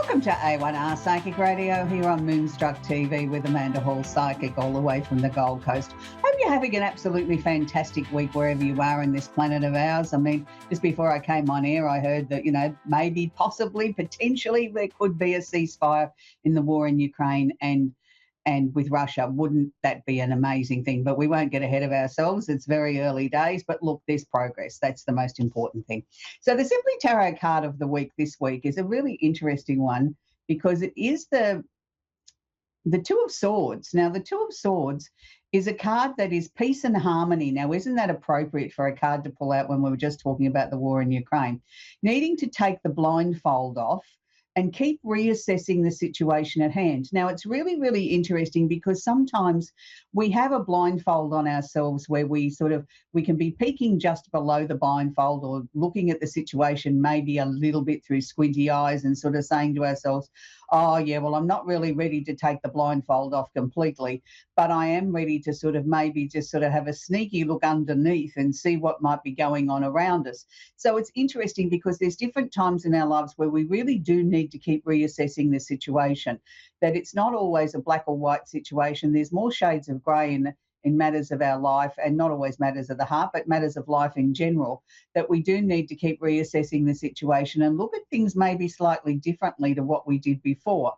Welcome to A1R Psychic Radio here on Moonstruck TV with Amanda Hall, Psychic, all the way from the Gold Coast. Hope you're having an absolutely fantastic week wherever you are in this planet of ours. I mean, just before I came on air, I heard that, maybe, possibly, potentially there could be a ceasefire in the war in Ukraine and with Russia. Wouldn't that be an amazing thing? But we won't get ahead of ourselves. It's very early days, but look, there's progress. That's the most important thing. So the Simply Tarot card of the week this week is a really interesting one because it is the Two of Swords. Now, the Two of Swords is a card that is peace and harmony. Now, isn't that appropriate for a card to pull out when we were just talking about the war in Ukraine? Needing to take the blindfold off and keep reassessing the situation at hand. Now, it's really, really interesting because sometimes we have a blindfold on ourselves where we can be peeking just below the blindfold or looking at the situation maybe a little bit through squinty eyes and sort of saying to ourselves, oh, yeah, well, I'm not really ready to take the blindfold off completely, but I am ready to maybe just have a sneaky look underneath and see what might be going on around us. So it's interesting because there's different times in our lives where we really do need to keep reassessing the situation, that it's not always a black or white situation. There's more shades of grey in matters of our life, and not always matters of the heart, but matters of life in general, that we do need to keep reassessing the situation and look at things maybe slightly differently to what we did before.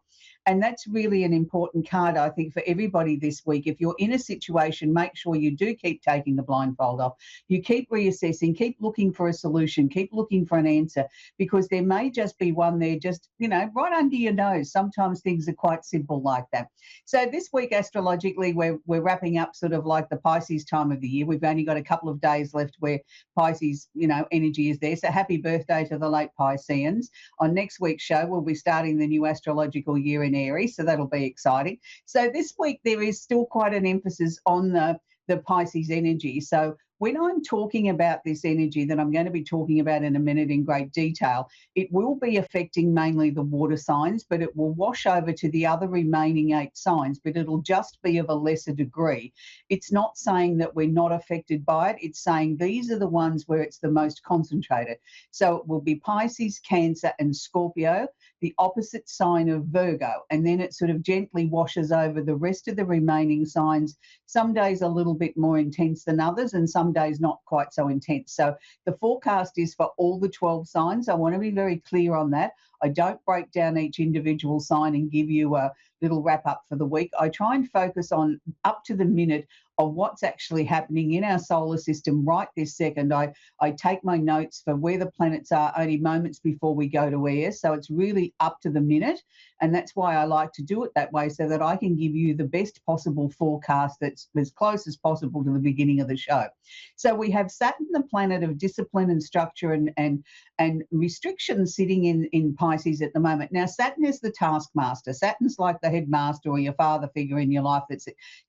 And that's really an important card, I think, for everybody this week. If you're in a situation, make sure you do keep taking the blindfold off. You keep reassessing, keep looking for a solution, keep looking for an answer, because there may just be one there just, right under your nose. Sometimes things are quite simple like that. So this week, astrologically, we're wrapping up sort of like the Pisces time of the year. We've only got a couple of days left where Pisces, energy is there. So happy birthday to the late Pisceans. On next week's show, we'll be starting the new astrological year in Aries, so that'll be exciting. So this week there is still quite an emphasis on the Pisces energy. So when I'm talking about this energy that I'm going to be talking about in a minute in great detail, it will be affecting mainly the water signs, but it will wash over to the other remaining 8 signs, but it'll just be of a lesser degree. It's not saying that we're not affected by it. It's saying these are the ones where it's the most concentrated. So it will be Pisces, Cancer and Scorpio, the opposite sign of Virgo, and then it sort of gently washes over the rest of the remaining signs. Some days a little bit more intense than others, and some days not quite so intense. So the forecast is for all the 12 signs. I want to be very clear on that. I don't break down each individual sign and give you a little wrap up for the week. I try and focus on up to the minute of what's actually happening in our solar system right this second. I take my notes for where the planets are only moments before we go to air. So it's really up to the minute. And that's why I like to do it that way, so that I can give you the best possible forecast that's as close as possible to the beginning of the show. So we have Saturn, the planet of discipline and structure and restrictions, sitting in Pisces at the moment. Now, Saturn is the taskmaster. Saturn's like the headmaster or your father figure in your life that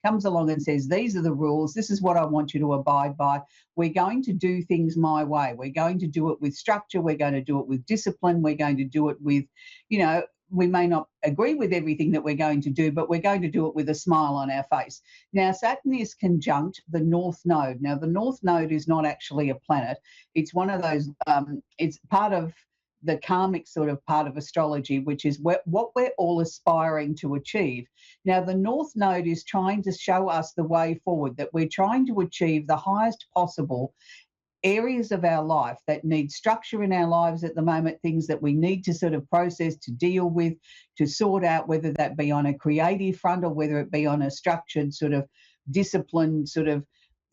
comes along and says, these are the rules. This is what I want you to abide by. We're going to do things my way. We're going to do it with structure. We're going to do it with discipline. We're going to do it with, we may not agree with everything that we're going to do, but we're going to do it with a smile on our face. Now, Saturn is conjunct the North Node. Now, the North Node is not actually a planet. It's one of those, it's part of the karmic sort of part of astrology, which is what we're all aspiring to achieve. Now, the North Node is trying to show us the way forward, that we're trying to achieve the highest possible areas of our life that need structure in our lives at the moment, things that we need to sort of process, to deal with, to sort out, whether that be on a creative front or whether it be on a structured sort of disciplined sort of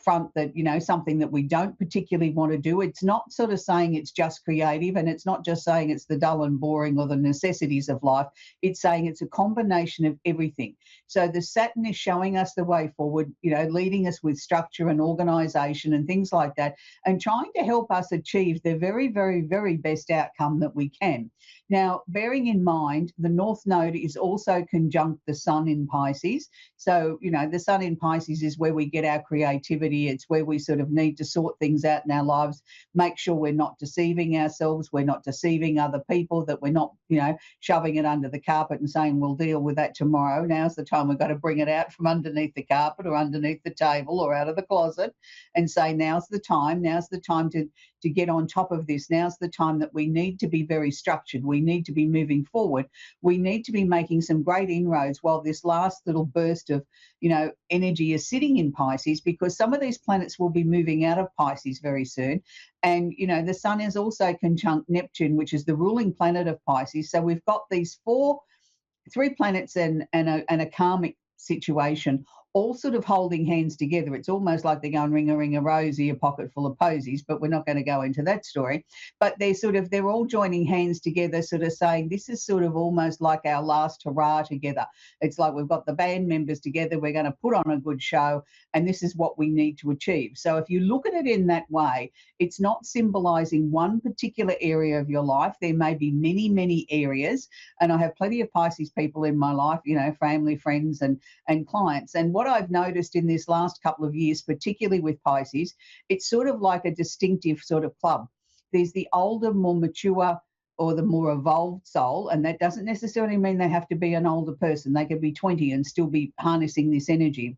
front, that, something that we don't particularly want to do. It's not sort of saying it's just creative, and it's not just saying it's the dull and boring or the necessities of life. It's saying it's a combination of everything. So the Saturn is showing us the way forward, leading us with structure and organisation and things like that, and trying to help us achieve the very, very, very best outcome that we can. Now, bearing in mind, the North Node is also conjunct the Sun in Pisces. So, the Sun in Pisces is where we get our creativity creativity. It's where we sort of need to sort things out in our lives, make sure we're not deceiving ourselves, we're not deceiving other people, that we're not, shoving it under the carpet and saying we'll deal with that tomorrow. Now's the time we've got to bring it out from underneath the carpet or underneath the table or out of the closet and say now's the time to get on top of this. Now's the time that we need to be very structured. We need to be moving forward. We need to be making some great inroads while this last little burst of, energy is sitting in Pisces, because some of these planets will be moving out of Pisces very soon. And, the sun is also conjunct Neptune, which is the ruling planet of Pisces. So we've got these three planets and a karmic situation all sort of holding hands together. It's almost like they're going ring a ring a rosy, a pocket full of posies, but we're not going to go into that story. But they're all joining hands together, sort of saying this is sort of almost like our last hurrah together. It's like we've got the band members together, we're going to put on a good show, and this is what we need to achieve. So if you look at it in that way, it's not symbolizing one particular area of your life. There may be many, many areas, and I have plenty of Pisces people in my life, family, friends, and clients. And what I've noticed in this last couple of years, particularly with Pisces, it's sort of like a distinctive sort of club. There's the older, more mature, or the more evolved soul, and that doesn't necessarily mean they have to be an older person. They could be 20 and still be harnessing this energy,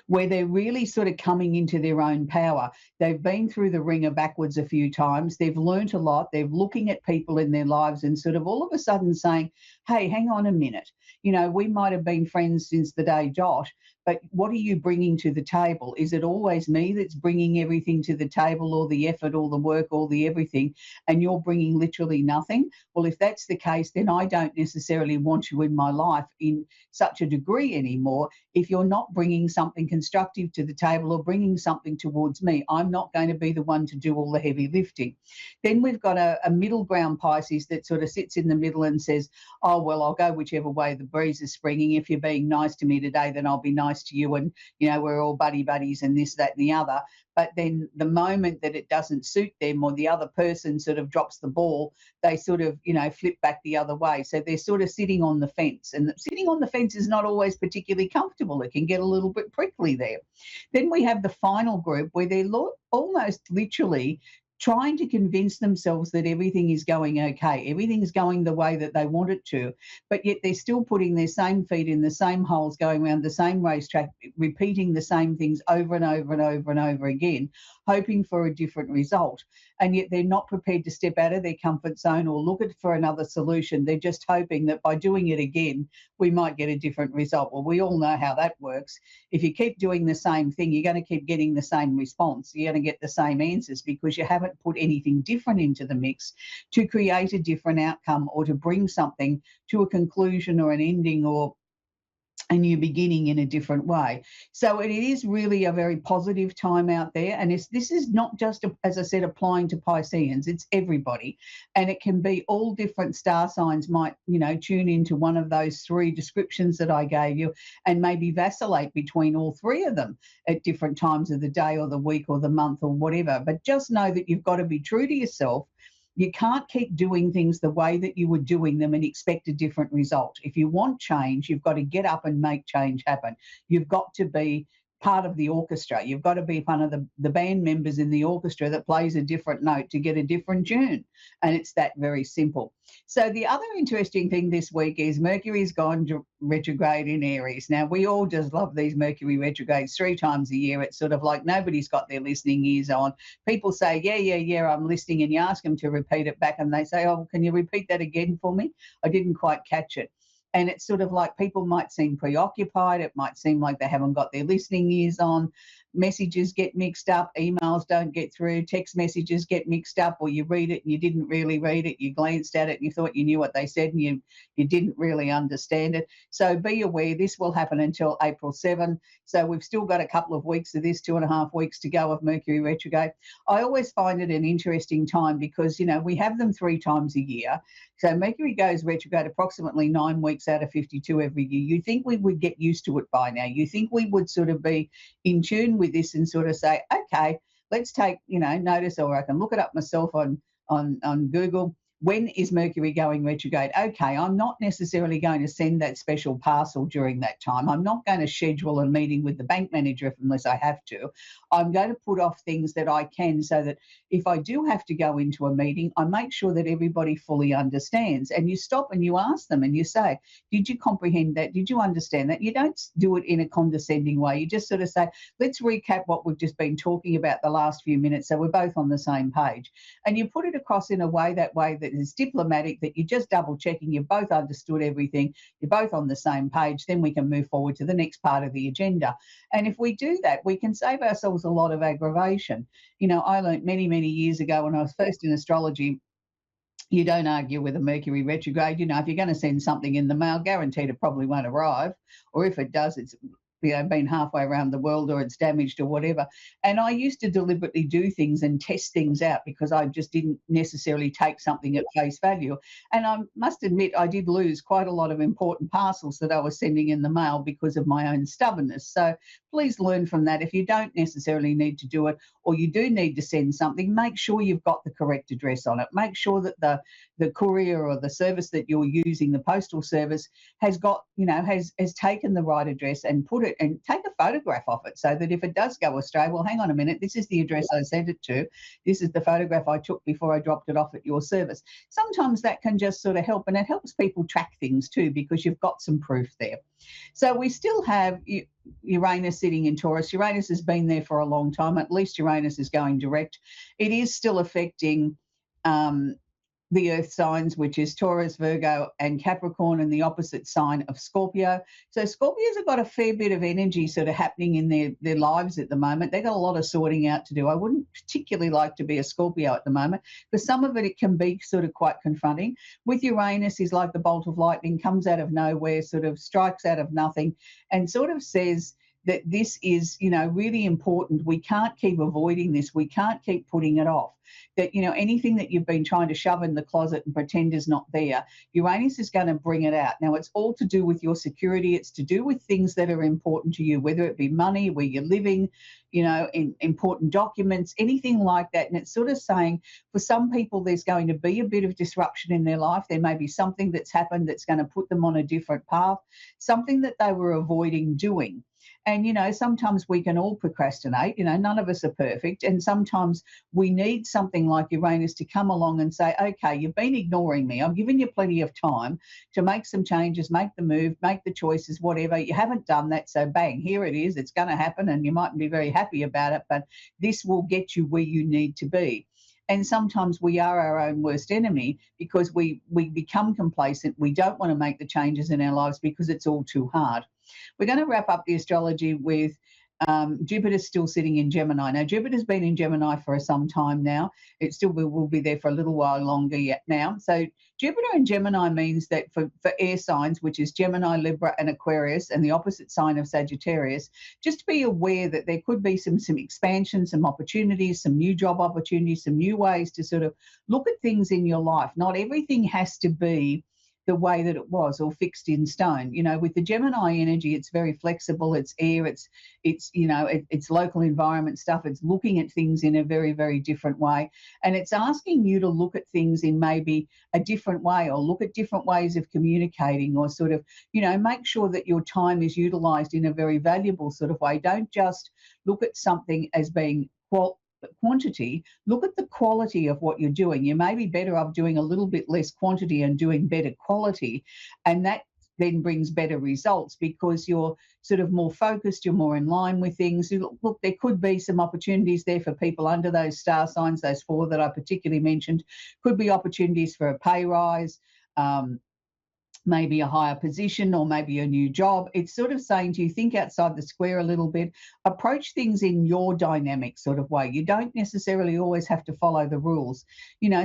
where they're really sort of coming into their own power. They've been through the ringer backwards a few times. They've learnt a lot. They're looking at people in their lives and sort of all of a sudden saying, hey, hang on a minute. We might have been friends since the day dot, but what are you bringing to the table? Is it always me that's bringing everything to the table, all the effort, all the work, all the everything, and you're bringing literally nothing? Well, if that's the case, then I don't necessarily want you in my life in such a degree anymore. If you're not bringing something constructive to the table or bringing something towards me, I'm not going to be the one to do all the heavy lifting. Then we've got a middle ground Pisces that sort of sits in the middle and says, oh, well, I'll go whichever way the breeze is springing. If you're being nice to me today, then I'll be nice to you, and we're all buddies and this, that, and the other. But then the moment that it doesn't suit them or the other person sort of drops the ball, they sort of flip back the other way. So they're sort of sitting on the fence, and sitting on the fence is not always particularly comfortable. It can get a little bit prickly there. Then we have the final group where they're almost literally trying to convince themselves that everything is going okay, everything's going the way that they want it to, but yet they're still putting their same feet in the same holes, going around the same racetrack, repeating the same things over and over and over and over again, hoping for a different result. And yet they're not prepared to step out of their comfort zone or look for another solution. They're just hoping that by doing it again, we might get a different result. Well, we all know how that works. If you keep doing the same thing, you're going to keep getting the same response. You're going to get the same answers because you haven't put anything different into the mix to create a different outcome or to bring something to a conclusion or an ending or a new beginning in a different way. So it is really a very positive time out there. And this is not just, as I said, applying to Pisceans, it's everybody. And it can be all different star signs might, tune into one of those three descriptions that I gave you and maybe vacillate between all three of them at different times of the day or the week or the month or whatever. But just know that you've got to be true to yourself. You can't keep doing things the way that you were doing them and expect a different result. If you want change, you've got to get up and make change happen. You've got to be part of the orchestra. You've got to be one of the band members in the orchestra that plays a different note to get a different tune. And it's that very simple. So the other interesting thing this week is Mercury's gone retrograde in Aries. Now, we all just love these Mercury retrogrades 3 times a year. It's sort of like nobody's got their listening ears on. People say, yeah, I'm listening, and you ask them to repeat it back and they say, oh, can you repeat that again for me? I didn't quite catch it. And it's sort of like people might seem preoccupied. It might seem like they haven't got their listening ears on. Messages get mixed up. Emails don't get through. Text messages get mixed up, or you read it and you didn't really read it. You glanced at it and you thought you knew what they said and you didn't really understand it. So be aware this will happen until April 7. So we've still got a couple of weeks of this, 2.5 weeks to go of Mercury retrograde. I always find it an interesting time because, we have them 3 times a year. So Mercury goes retrograde approximately 9 weeks out of 52 every year. You think we would get used to it by now. You think we would sort of be in tune with this and sort of say, okay, let's take, notice, or I can look it up myself on Google. when is Mercury going retrograde? Okay, I'm not necessarily going to send that special parcel during that time. I'm not going to schedule a meeting with the bank manager unless I have to. I'm going to put off things that I can, so that if I do have to go into a meeting, I make sure that everybody fully understands. And you stop and you ask them and you say, did you comprehend that? Did you understand that? You don't do it in a condescending way. You just sort of say, let's recap what we've just been talking about the last few minutes so we're both on the same page. And you put it across in a way that is diplomatic, that you're just double checking you've both understood everything, you're both on the same page, then we can move forward to the next part of the agenda. And if we do that, we can save ourselves a lot of aggravation. I learned many, many years ago when I was first in astrology, you don't argue with a Mercury retrograde. If you're going to send something in the mail, guaranteed it probably won't arrive. Or if it does, it's been halfway around the world, or it's damaged or whatever. And I used to deliberately do things and test things out because I just didn't necessarily take something at face value. And I must admit, I did lose quite a lot of important parcels that I was sending in the mail because of my own stubbornness. So please learn from that. If you don't necessarily need to do it, or you do need to send something, make sure you've got the correct address on it. Make sure that the courier or the service that you're using, the postal service, has got, has taken the right address and put it, and take a photograph of it, so that if it does go astray, well, hang on a minute, this is the address I sent it to. This is the photograph I took before I dropped it off at your service. Sometimes that can just sort of help, and it helps people track things too, because you've got some proof there. So we still have Uranus sitting in Taurus. Uranus has been there for a long time. At least Uranus is going direct. It is still affecting the earth signs, which is Taurus, Virgo, and Capricorn, and the opposite sign of Scorpio. So Scorpios have got a fair bit of energy sort of happening in their lives at the moment. They've got a lot of sorting out to do. I wouldn't particularly like to be a Scorpio at the moment, because some of it can be sort of quite confronting. With Uranus, is like the bolt of lightning, comes out of nowhere, sort of strikes out of nothing, and sort of says that this is, really important. We can't keep avoiding this. We can't keep putting it off. That, anything that you've been trying to shove in the closet and pretend is not there, Uranus is going to bring it out. Now, it's all to do with your security. It's to do with things that are important to you, whether it be money, where you're living, in important documents, anything like that. And it's sort of saying, for some people, there's going to be a bit of disruption in their life. There may be something that's happened that's going to put them on a different path, something that they were avoiding doing. And, sometimes we can all procrastinate. None of us are perfect. And sometimes we need something like Uranus to come along and say, okay, you've been ignoring me. I've given you plenty of time to make some changes, make the move, make the choices, whatever. You haven't done that. So bang, here it is. It's going to happen, and you mightn't be very happy about it, but this will get you where you need to be. And sometimes we are our own worst enemy, because we become complacent. We don't want to make the changes in our lives because it's all too hard. We're going to wrap up the astrology with Jupiter still sitting in Gemini. Now, Jupiter's been in Gemini for some time now. It still will be there for a little while longer yet now. So Jupiter in Gemini means that for air signs, which is Gemini, Libra, and Aquarius, and the opposite sign of Sagittarius, just be aware that there could be some expansion, some opportunities, some new job opportunities, some new ways to sort of look at things in your life. Not everything has to be the way that it was, or fixed in stone. With the Gemini energy, it's very flexible. It's air. It's local environment stuff. It's looking at things in a very, very different way, and it's asking you to look at things in maybe a different way, or look at different ways of communicating, or sort of, make sure that your time is utilised in a very valuable sort of way. Don't just look at something as being quantity. Look at the quality of what you're doing. You may be better off doing a little bit less quantity and doing better quality, and that then brings better results because you're sort of more focused, you're more in line with things. Look, there could be some opportunities there for people under those star signs, those 4 that I particularly mentioned. Could be opportunities for a pay rise, maybe a higher position, or maybe a new job. It's sort of saying to you, think outside the square a little bit, approach things in your dynamic sort of way. You don't necessarily always have to follow the rules.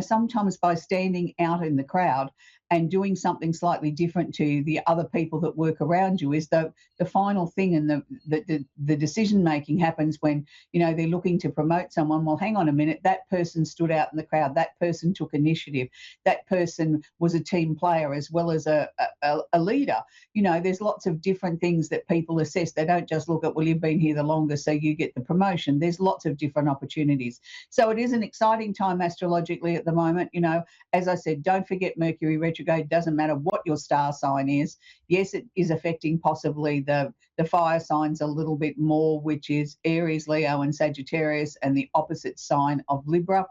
Sometimes by standing out in the crowd and doing something slightly different to the other people that work around you is the final thing, and the decision making happens when, they're looking to promote someone. Well, hang on a minute, that person stood out in the crowd, that person took initiative, that person was a team player as well as a leader. There's lots of different things that people assess. They don't just look at, well, you've been here the longest, so you get the promotion. There's lots of different opportunities. So it is an exciting time astrologically at the moment. As I said, don't forget Mercury retrograde. Doesn't matter what your star sign is. Yes, it is affecting possibly the fire signs a little bit more, which is Aries, Leo and Sagittarius, and the opposite sign of Libra.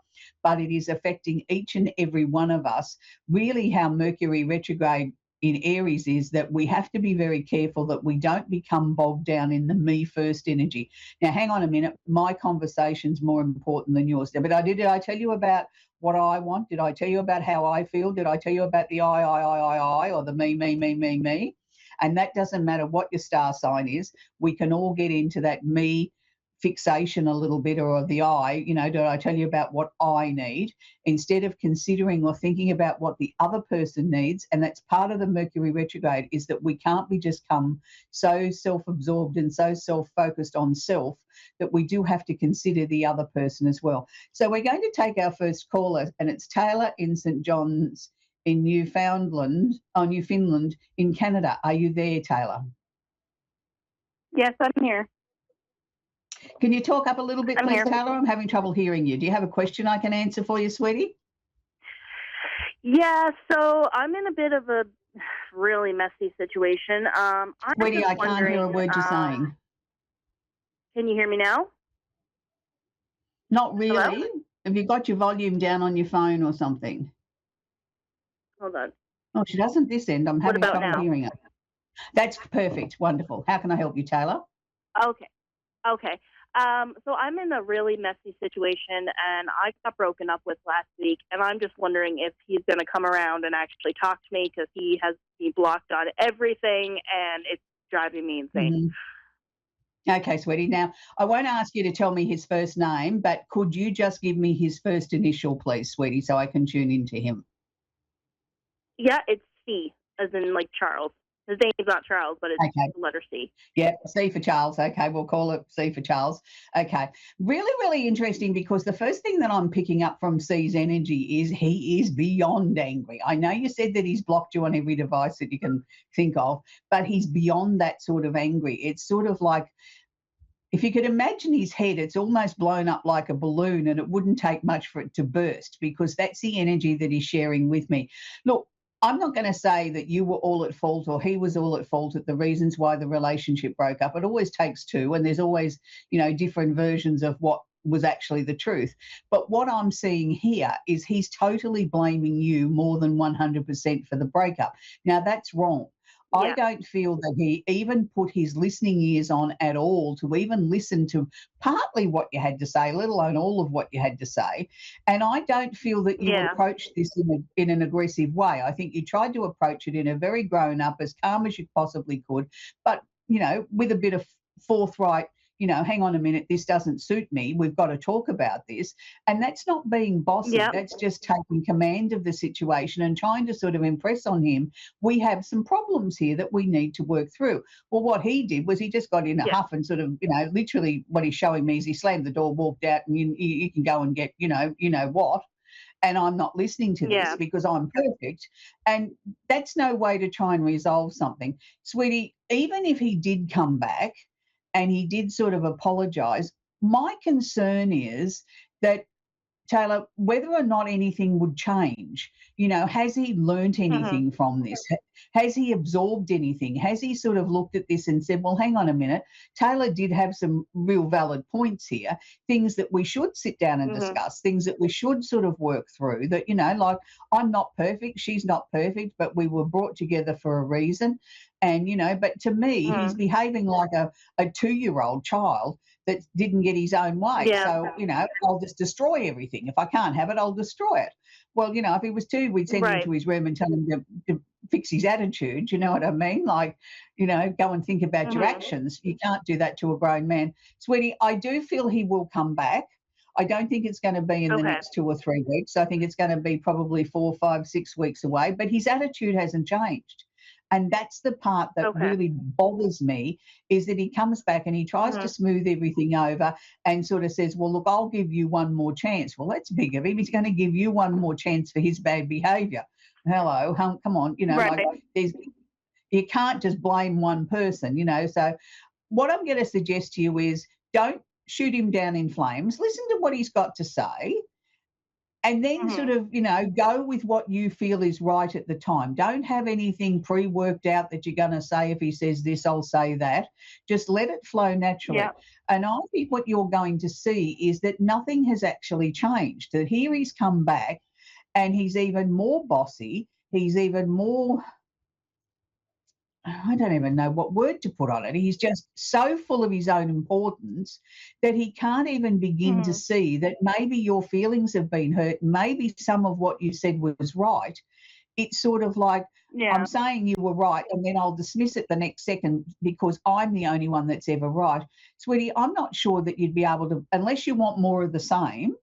But it is affecting each and every one of us. Really, how Mercury retrograde in Aries is that we have to be very careful that we don't become bogged down in the me first energy. Now, hang on a minute. My conversation's more important than yours. But did I tell you about what I want? Did I tell you about how I feel? Did I tell you about the I, or the me? And that doesn't matter what your star sign is. We can all get into that me fixation a little bit, or the I, did I tell you about what I need, instead of considering or thinking about what the other person needs. And that's part of the Mercury retrograde, is that we can't be just come so self-absorbed and so self-focused on self that we do have to consider the other person as well. So we're going to take our first caller, and it's Taylor in St. John's in Newfoundland in Canada. Are you there, Taylor? Yes, I'm here. Can you talk up a little bit, please, Taylor? I'm having trouble hearing you. Do you have a question I can answer for you, sweetie? Yeah, so I'm in a bit of a really messy situation. Sweetie, I can't hear a word you're saying. Can you hear me now? Not really. Hello? Have you got your volume down on your phone or something? Hold on. Oh, she doesn't this end. I'm having trouble now? hearing her. That's perfect. Wonderful. How can I help you, Taylor? Okay. So I'm in a really messy situation, and I got broken up with last week, and I'm just wondering if he's going to come around and actually talk to me, because he has me blocked on everything, and it's driving me insane. Mm-hmm. Okay, sweetie. Now, I won't ask you to tell me his first name, but could you just give me his first initial, please, sweetie, so I can tune into him? Yeah, it's C, as in like Charles. His name's not Charles, but it's the letter C. Yeah, C for Charles. Okay, we'll call it C for Charles. Okay. Really, really interesting, because the first thing that I'm picking up from C's energy is he is beyond angry. I know you said that he's blocked you on every device that you can think of, but he's beyond that sort of angry. It's sort of like, if you could imagine his head, it's almost blown up like a balloon, and it wouldn't take much for it to burst, because that's the energy that he's sharing with me. Look, I'm not going to say that you were all at fault or he was all at fault at the reasons why the relationship broke up. It always takes two, and there's always, different versions of what was actually the truth. But what I'm seeing here is he's totally blaming you more than 100% for the breakup. Now, that's wrong. Yeah. I don't feel that he even put his listening ears on at all to even listen to partly what you had to say, let alone all of what you had to say. And I don't feel that you approached this in an aggressive way. I think you tried to approach it in a very grown up, as calm as you possibly could, but, with a bit of forthright, hang on a minute, this doesn't suit me. We've got to talk about this. And that's not being bossy. Yep. That's just taking command of the situation and trying to sort of impress on him, we have some problems here that we need to work through. Well, what he did was he just got in a huff and sort of, literally what he's showing me is he slammed the door, walked out, and you can go and get, you know what. And I'm not listening to this because I'm perfect. And that's no way to try and resolve something. Sweetie, even if he did come back, and he did sort of apologise, my concern is that, Taylor, whether or not anything would change, has he learnt anything from this? Has he absorbed anything? Has he sort of looked at this and said, well, hang on a minute, Taylor did have some real valid points here, things that we should sit down and discuss, things that we should sort of work through, that, like, I'm not perfect, she's not perfect, but we were brought together for a reason. And, but to me, he's behaving like a 2-year-old child that didn't get his own way. Yeah. So, I'll just destroy everything. If I can't have it, I'll destroy it. Well, if he was 2, we'd send him to his room and tell him to fix his attitude. You know what I mean? Like, go and think about your actions. You can't do that to a grown man. Sweetie, I do feel he will come back. I don't think it's going to be in the Okay. next 2 or 3 weeks. I think it's going to be probably 4, 5, 6 weeks away. But his attitude hasn't changed. And that's the part that Okay. really bothers me is that he comes back and he tries to Mhm. smooth everything over and sort of says, well, look, I'll give you one more chance. Well, that's big of him. He's going to give you one more chance for his bad behaviour. Hello, come on, like Right. there's you can't just blame one person. So what I'm going to suggest to you is don't shoot him down in flames. Listen to what he's got to say and then sort Mhm. of, go with what you feel is right at the time. Don't have anything pre worked out that you're going to say. If he says this, I'll say that. Just let it flow naturally. Yeah. And I think what you're going to see is that nothing has actually changed. That here he's come back and he's even more bossy. He's even more, I don't even know what word to put on it. He's just so full of his own importance that he can't even begin to Mhm. see that maybe your feelings have been hurt. Maybe some of what you said was right. It's sort of like, I'm Yeah. saying you were right, and then I'll dismiss it the next second because I'm the only one that's ever right. Sweetie, I'm not sure that you'd be able to, unless you want more of the same.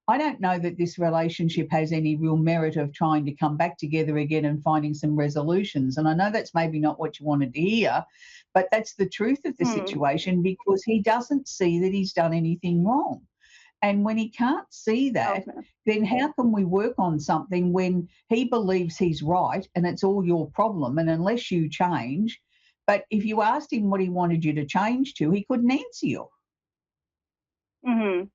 I don't know that this relationship has any real merit of trying to come back together again and finding some resolutions. And I know that's maybe not what you wanted to hear, but that's the truth of the Mhm. situation because he doesn't see that he's done anything wrong. And when he can't see that, Okay. then how can we work on something when he believes he's right and it's all your problem? And unless you change, but if you asked him what he wanted you to change to, he couldn't answer you. Mhm.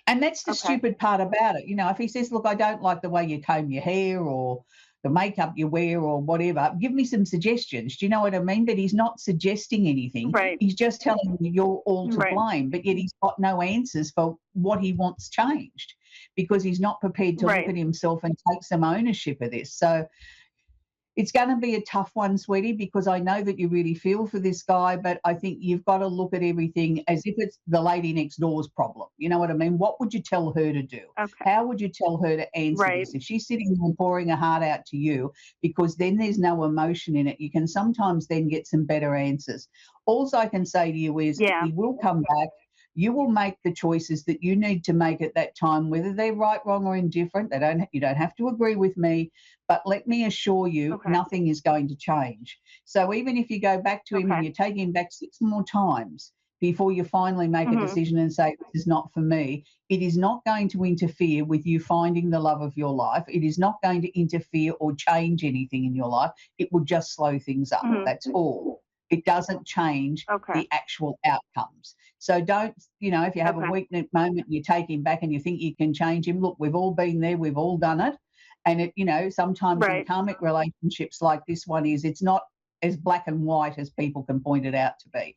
And that's the Okay. stupid part about it. If he says, look, I don't like the way you comb your hair or the makeup you wear or whatever, give me some suggestions. Do you know what I mean? But he's not suggesting anything. Right. He's just telling you you're all to Right. blame, but yet he's got no answers for what he wants changed because he's not prepared to look Right. at himself and take some ownership of this. So it's going to be a tough one, sweetie, because I know that you really feel for this guy, but I think you've got to look at everything as if it's the lady next door's problem. You know what I mean? What would you tell her to do? Okay. How would you tell her to answer Right. this? If she's sitting there and pouring her heart out to you, because then there's no emotion in it, you can sometimes then get some better answers. All I can say to you is Yeah. he will come back. You will make the choices that you need to make at that time, whether they're right, wrong, or indifferent. You don't have to agree with me, but let me assure you, Okay. nothing is going to change. So even if you go back to him and Okay. you take him back 6 more times before you finally make a Mhm. decision and say, this is not for me, it is not going to interfere with you finding the love of your life. It is not going to interfere or change anything in your life. It will just slow things up. Mhm. That's all. It doesn't change Okay. the actual outcomes. So don't, if you have a Okay. weak moment, you take him back and you think you can change him. Look, we've all been there, we've all done it. And sometimes in Right. karmic relationships like this one it's not as black and white as people can point it out to be.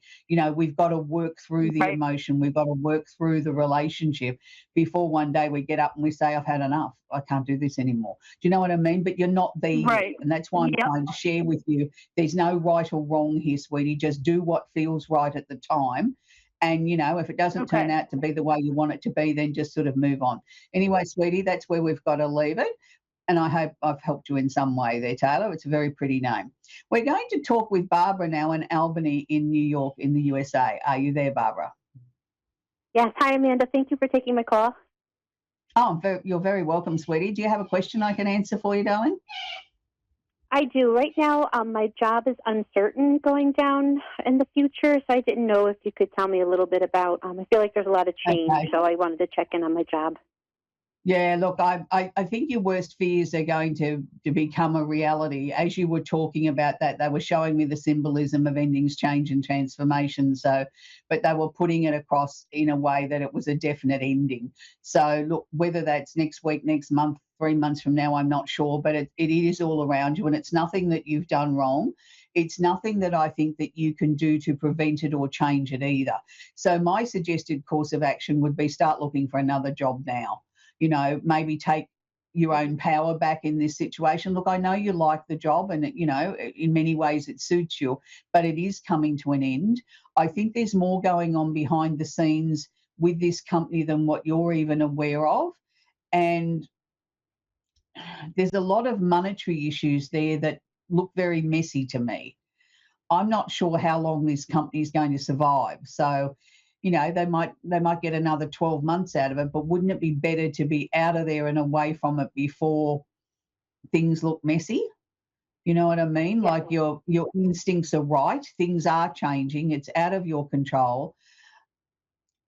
We've got to work through the Right. emotion, we've got to work through the relationship before one day we get up and we say, I've had enough. I can't do this anymore. Do you know what I mean? But you're not there yet. Right. And that's why I'm Yep. trying to share with you. There's no right or wrong here, sweetie. Just do what feels right at the time. And, if it doesn't turn Okay. out to be the way you want it to be, then just sort of move on. Anyway, sweetie, that's where we've got to leave it. And I hope I've helped you in some way there, Taylor. It's a very pretty name. We're going to talk with Barbara now in Albany in New York in the USA. Are you there, Barbara? Yes. Hi, Amanda. Thank you for taking my call. Oh, you're very welcome, sweetie. Do you have a question I can answer for you, darling? I do. Right now, my job is uncertain going down in the future, so I didn't know if you could tell me a little bit about. I feel like there's a lot of change, Okay. so I wanted to check in on my job. Yeah, look, I think your worst fears are going to become a reality. As you were talking about that, they were showing me the symbolism of endings, change, and transformation. So, but they were putting it across in a way that it was a definite ending. So, look, whether that's next week, next month, 3 months from now, I'm not sure, but it is all around you, and it's nothing that you've done wrong. It's nothing that I think that you can do to prevent it or change it either. So, my suggested course of action would be start looking for another job now. Maybe take your own power back in this situation. Look, I know you like the job and, in many ways it suits you, but it is coming to an end. I think there's more going on behind the scenes with this company than what you're even aware of. And there's a lot of monetary issues there that look very messy to me. I'm not sure how long this company is going to survive. So, they might get another 12 months out of it, but wouldn't it be better to be out of there and away from it before things look messy? You know what I mean? Yeah. Like your instincts are right. Things are changing. It's out of your control.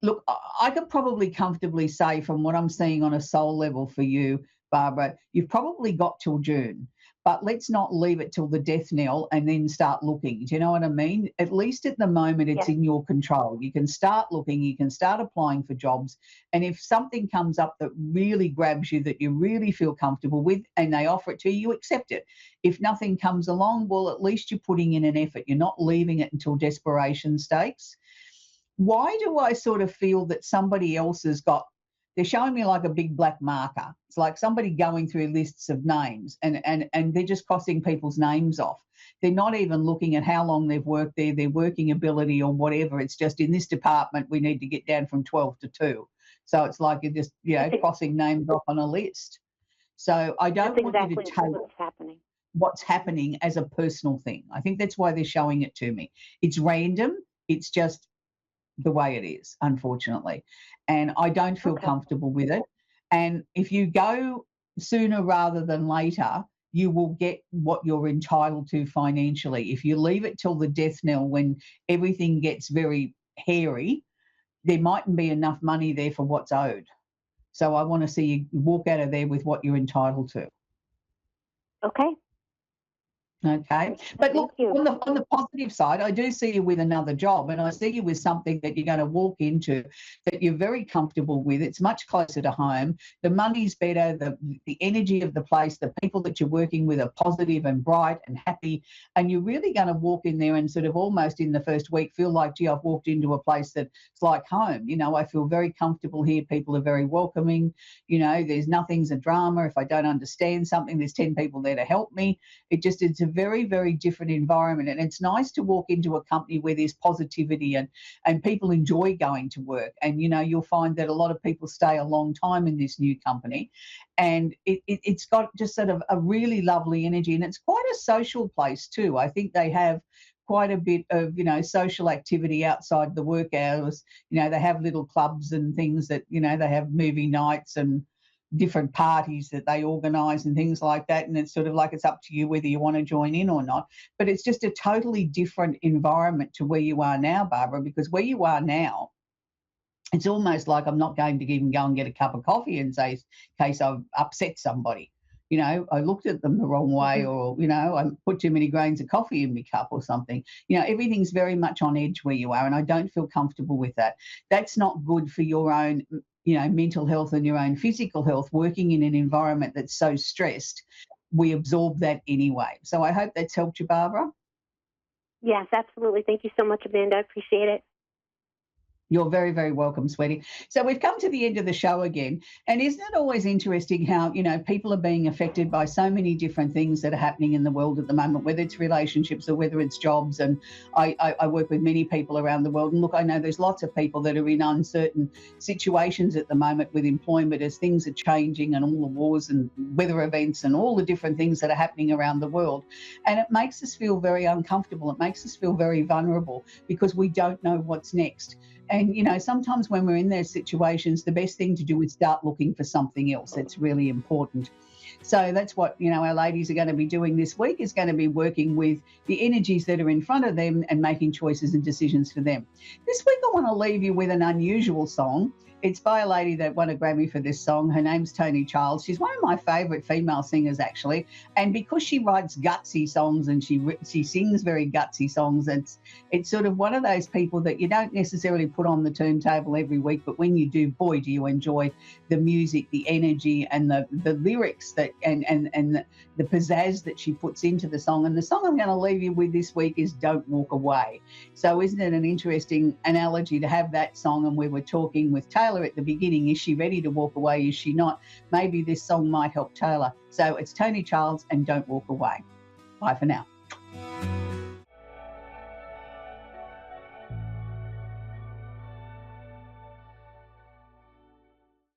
Look, I could probably comfortably say from what I'm seeing on a soul level for you, Barbara, you've probably got till June, but let's not leave it till the death knell and then start looking. Do you know what I mean? At least at the moment, it's Yeah. in your control. You can start looking, you can start applying for jobs. And if something comes up that really grabs you, that you really feel comfortable with, and they offer it to you, you accept it. If nothing comes along, well, at least you're putting in an effort. You're not leaving it until desperation stakes. Why do I sort of feel that somebody else has got, they're showing me like a big black marker. It's like somebody going through lists of names and they're just crossing people's names off. They're not even looking at how long they've worked there, their working ability or whatever. It's just in this department, we need to get down from 12 to 2. So it's like you're just, crossing names off on a list. So I don't That's want exactly you to take what's happening. what's happening as a personal thing. I think that's why they're showing it to me. It's random. It's just the way it is, unfortunately. And I don't feel Okay. comfortable with it. And if you go sooner rather than later, you will get what you're entitled to financially. If you leave it till the death knell when everything gets very hairy, there mightn't be enough money there for what's owed. So I want to see you walk out of there with what you're entitled to. Okay. Okay. But look, Thank you. on the positive side, I do see you with another job, and I see you with something that you're going to walk into that you're very comfortable with. It's much closer to home. The money's better. The energy of the place, the people that you're working with are positive and bright and happy. And you're really going to walk in there and sort of almost in the first week feel like, gee, I've walked into a place that's like home. I feel very comfortable here. People are very welcoming. There's nothing's a drama. If I don't understand something, there's 10 people there to help me. It's a very, very different environment. And it's nice to walk into a company where there's positivity and people enjoy going to work. And, you'll find that a lot of people stay a long time in this new company. And it's got just sort of a really lovely energy. And it's quite a social place too. I think they have quite a bit of, social activity outside the work hours. They have little clubs and things that, they have movie nights and different parties that they organise and things like that. And it's sort of like it's up to you whether you want to join in or not. But it's just a totally different environment to where you are now, Barbara, because where you are now, it's almost like I'm not going to even go and get a cup of coffee and say, in case I've upset somebody. I looked at them the wrong way or, I put too many grains of coffee in my cup or something. Everything's very much on edge where you are, and I don't feel comfortable with that. That's not good for your own mental health and your own physical health. Working in an environment that's so stressed, we absorb that anyway. So I hope that's helped you, Barbara. Yes, absolutely. Thank you so much, Amanda. I appreciate it. You're very, very welcome, sweetie. So we've come to the end of the show again. And isn't it always interesting how, people are being affected by so many different things that are happening in the world at the moment, whether it's relationships or whether it's jobs. And I work with many people around the world. And look, I know there's lots of people that are in uncertain situations at the moment with employment as things are changing and all the wars and weather events and all the different things that are happening around the world. And it makes us feel very uncomfortable. It makes us feel very vulnerable because we don't know what's next. And, sometimes when we're in those situations, the best thing to do is start looking for something else. It's really important. So that's what, our ladies are going to be doing this week, is going to be working with the energies that are in front of them and making choices and decisions for them. This week, I want to leave you with an unusual song. It's by a lady that won a Grammy for this song. Her name's Toni Childs. She's one of my favourite female singers, actually. And because she writes gutsy songs and she sings very gutsy songs, it's sort of one of those people that you don't necessarily put on the turntable every week, but when you do, boy, do you enjoy the music, the energy, and the lyrics that and the pizzazz that she puts into the song. And the song I'm going to leave you with this week is Don't Walk Away. So isn't it an interesting analogy to have that song? And we were talking with Taylor at the beginning, is she ready to walk away? Is she not? Maybe this song might help Taylor. So it's Toni Childs and Don't Walk Away. Bye for now.